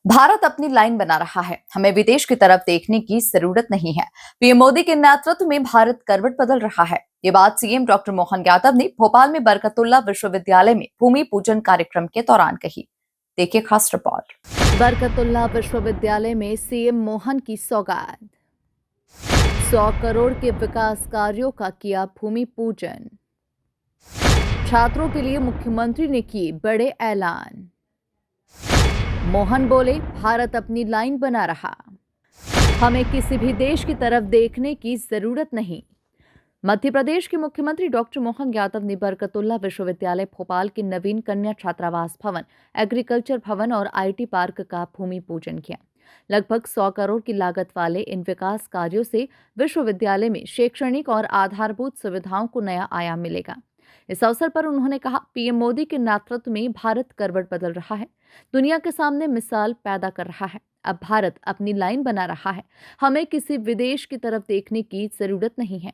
भारत अपनी लाइन बना रहा है। हमें विदेश की तरफ देखने की जरूरत नहीं है। पीएम मोदी के नेतृत्व में भारत करवट बदल रहा है। ये बात सीएम डॉक्टर मोहन यादव ने भोपाल में बरकतुल्लाह विश्वविद्यालय में भूमि पूजन कार्यक्रम के दौरान कही। देखिए खास रिपोर्ट। बरकतुल्लाह विश्वविद्यालय में सीएम मोहन की सौगात। 100 करोड़ के विकास कार्यों का किया भूमि पूजन। छात्रों के लिए मुख्यमंत्री ने किए बड़े ऐलान। मोहन बोले, भारत अपनी लाइन बना रहा। हमें किसी भी देश की तरफ देखने की जरूरत नहीं। मध्य प्रदेश के मुख्यमंत्री डॉक्टर मोहन यादव ने बरकतुल्लाह विश्वविद्यालय भोपाल के नवीन कन्या छात्रावास भवन, एग्रीकल्चर भवन और आईटी पार्क का भूमि पूजन किया। लगभग 100 करोड़ की लागत वाले इन विकास कार्यों से विश्वविद्यालय में शैक्षणिक और आधारभूत सुविधाओं को नया आयाम मिलेगा। इस अवसर पर उन्होंने कहा, पीएम मोदी के नेतृत्व में भारत करवट बदल रहा है, दुनिया के सामने मिसाल पैदा कर रहा है। अब भारत अपनी लाइन बना रहा है। हमें किसी विदेश की तरफ देखने की जरूरत नहीं है।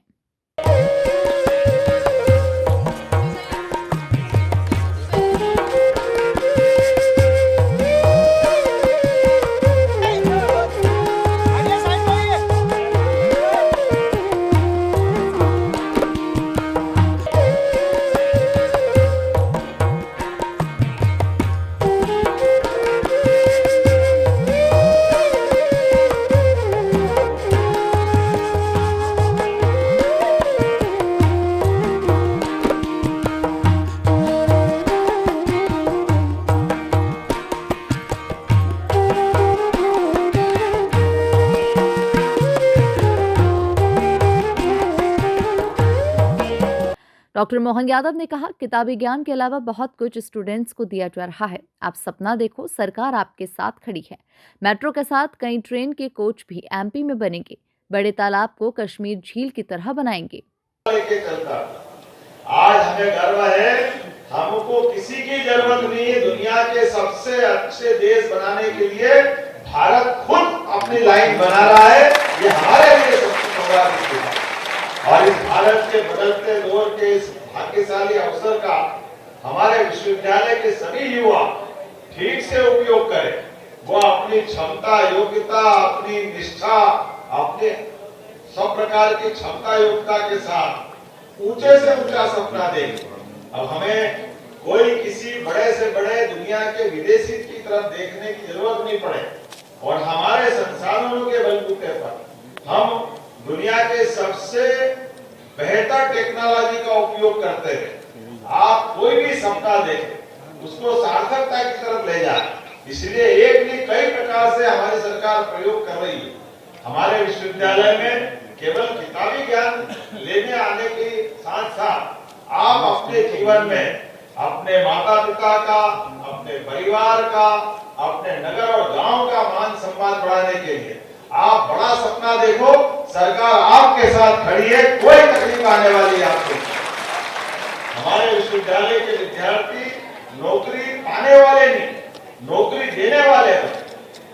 डॉक्टर मोहन यादव ने कहा, किताबी ज्ञान के अलावा बहुत कुछ स्टूडेंट्स को दिया जा रहा है। आप सपना देखो, सरकार आपके साथ खड़ी है। मेट्रो के साथ कई ट्रेन के कोच भी एमपी में बनेंगे। बड़े तालाब को कश्मीर झील की तरह बनाएंगे। आज हमें गर्व है, हमको किसी की जरूरत नहीं है। दुनिया के सबसे अच्छे देश बनाने के लिए भारत खुद अपनी लाइन बना रहा है। ये हमारे लिए सबसे गौरव है। और इस भारत के बदलते दौर के इस भाग्यशाली अवसर का हमारे विश्वविद्यालय के सभी युवा ठीक से उपयोग करें। वो अपनी क्षमता, योग्यता, अपनी निष्ठा, अपने सब प्रकार की क्षमता योग्यता के साथ ऊंचे से ऊंचा सपना देंगे। अब हमें कोई किसी बड़े से बड़े दुनिया के विदेशी की तरफ देखने की जरूरत नहीं पड़े। और हमारे संसाधनों के बलबूते पर हम दुनिया के सबसे बेहतर टेक्नोलॉजी का उपयोग करते हैं। आप कोई भी सपना देखें, उसको सार्थकता की तरफ ले जाए। इसलिए एक नहीं कई प्रकार से हमारी सरकार प्रयोग कर रही है। हमारे विश्वविद्यालय में केवल किताबी ज्ञान लेने आने के साथ साथ आप अपने जीवन में अपने माता पिता का, अपने परिवार का, अपने नगर और गांव का मान सम्मान बढ़ाने के लिए आप बड़ा सपना देखो। सरकार आपके साथ खड़ी है, कोई तकलीफ आने वाली है आपको। हमारे विश्वविद्यालय के विद्यार्थी नौकरी पाने वाले नहीं, नौकरी देने वाले हैं।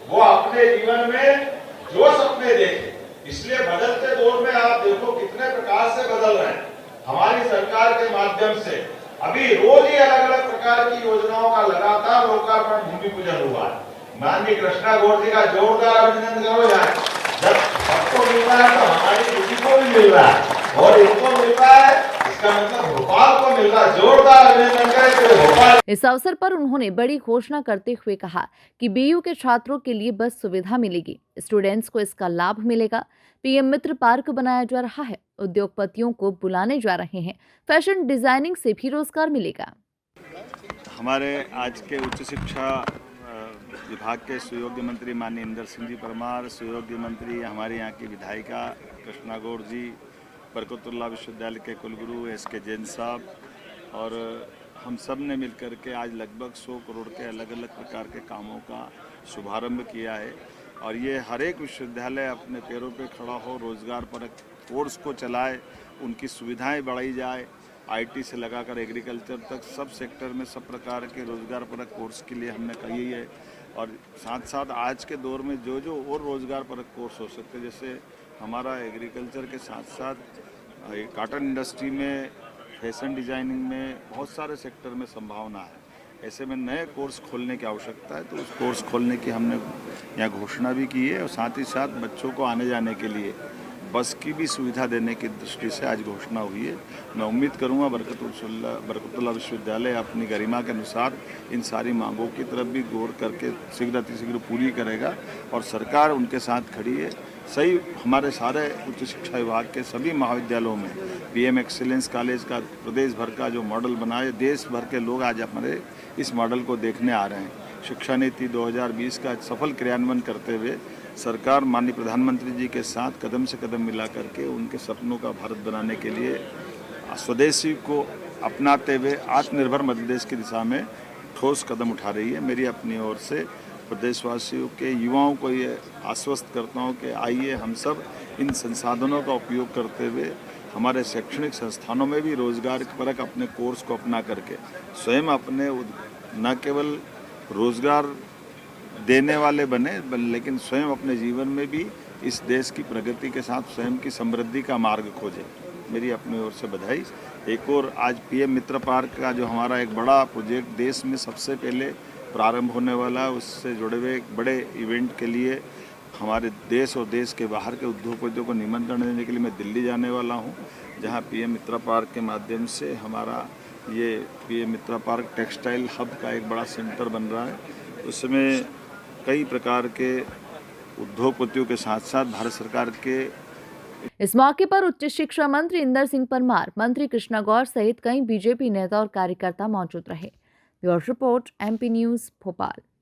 वो अपने जीवन में जो सपने देखे। इसलिए बदलते दौर में आप देखो कितने प्रकार से बदल रहे हैं। हमारी सरकार के माध्यम से अभी रोज ही अलग अलग प्रकार की योजनाओं का लगातार लोकार्पण, भूमि पूजन हुआ है। माननीय कृष्णा गौर जी का जोरदार अभिनंदन करो। यार जब सबको मिल रहा है तो हमारी किसी को भी मिल रहा है और इनको मिल रहा है, इसका मतलब भोपाल को मिल रहा है। जोरदार अभिनंदन करें तो भोपाल। इस अवसर पर उन्होंने बड़ी घोषणा करते हुए कहा कि बीयू के छात्रों के लिए बस सुविधा मिलेगी, स्टूडेंट्स को इसका लाभ मिलेगा। पीएम मित्र पार्क बनाया जा रहा है, उद्योगपतियों को बुलाने जा रहे हैं, फैशन डिजाइनिंग से भी रोजगार मिलेगा। हमारे आज के उच्च शिक्षा विभाग के सुयोग्य मंत्री माननीय इंदर सिंह जी परमार, सुयोग्य मंत्री हमारे यहाँ की विधायिका कृष्णा गौर जी, बरकतुल्लाह विश्वविद्यालय के कुलगुरु एसके जैन साहब और हम सब ने मिलकर के आज लगभग 100 करोड़ के अलग अलग प्रकार के कामों का शुभारंभ किया है। और ये हर एक विश्वविद्यालय अपने पैरों पे खड़ा हो, रोजगार परक कोर्स को चलाए, उनकी सुविधाएं बढ़ाई जाए। आईटी से लगाकर एग्रीकल्चर तक सब सेक्टर में सब प्रकार के रोजगार परक कोर्स के लिए हमने कही है। और साथ साथ आज के दौर में जो जो और रोजगार परक कोर्स हो सकते हैं, जैसे हमारा एग्रीकल्चर के साथ साथ कॉटन इंडस्ट्री में, फैशन डिजाइनिंग में बहुत सारे सेक्टर में संभावना है। ऐसे में नए कोर्स खोलने की आवश्यकता है, तो उस कोर्स खोलने की हमने यहाँ घोषणा भी की है और साथ ही साथ बच्चों को आने जाने के लिए बस की भी सुविधा देने की दृष्टि से आज घोषणा हुई है। मैं उम्मीद करूँगा बरकतुल्लाह विश्वविद्यालय अपनी गरिमा के अनुसार इन सारी मांगों की तरफ भी गौर करके शीघ्र अतिशीघ्र पूरी करेगा और सरकार उनके साथ खड़ी है। सही हमारे सारे उच्च शिक्षा विभाग के सभी महाविद्यालयों में पीएम एक्सीलेंस कॉलेज का प्रदेश भर का जो मॉडल बना है, देश भर के लोग आज हमारे इस मॉडल को देखने आ रहे हैं। शिक्षा नीति 2020 का सफल क्रियान्वयन करते हुए सरकार माननीय प्रधानमंत्री जी के साथ कदम से कदम मिला करके उनके सपनों का भारत बनाने के लिए स्वदेशी को अपनाते हुए आत्मनिर्भर मध्य प्रदेश की दिशा में ठोस कदम उठा रही है। मेरी अपनी ओर से प्रदेशवासियों के युवाओं को ये आश्वस्त करता हूँ कि आइए हम सब इन संसाधनों का उपयोग करते हुए हमारे शैक्षणिक संस्थानों में भी रोजगार परक अपने कोर्स को अपना करके स्वयं अपने न केवल रोजगार देने वाले बने लेकिन स्वयं अपने जीवन में भी इस देश की प्रगति के साथ स्वयं की समृद्धि का मार्ग खोजे। मेरी अपनी ओर से बधाई। एक और आज पीएम मित्र पार्क का जो हमारा एक बड़ा प्रोजेक्ट देश में सबसे पहले प्रारंभ होने वाला है, उससे जुड़े हुए एक बड़े इवेंट के लिए हमारे देश और देश के बाहर के उद्योगपतियों को निमंत्रण देने के लिए मैं दिल्ली जाने वाला हूँ, जहाँ पीएम मित्र पार्क के माध्यम से हमारा ये पीएम मित्र पार्क टेक्सटाइल हब का एक बड़ा सेंटर बन रहा है। उसमें कई प्रकार के उद्योगपतियों के साथ साथ भारत सरकार के इस मौके पर उच्च शिक्षा मंत्री इंदर सिंह परमार, मंत्री कृष्णा गौर सहित कई बीजेपी नेता और कार्यकर्ता मौजूद रहे। Bureau report, MP news, Bhopal.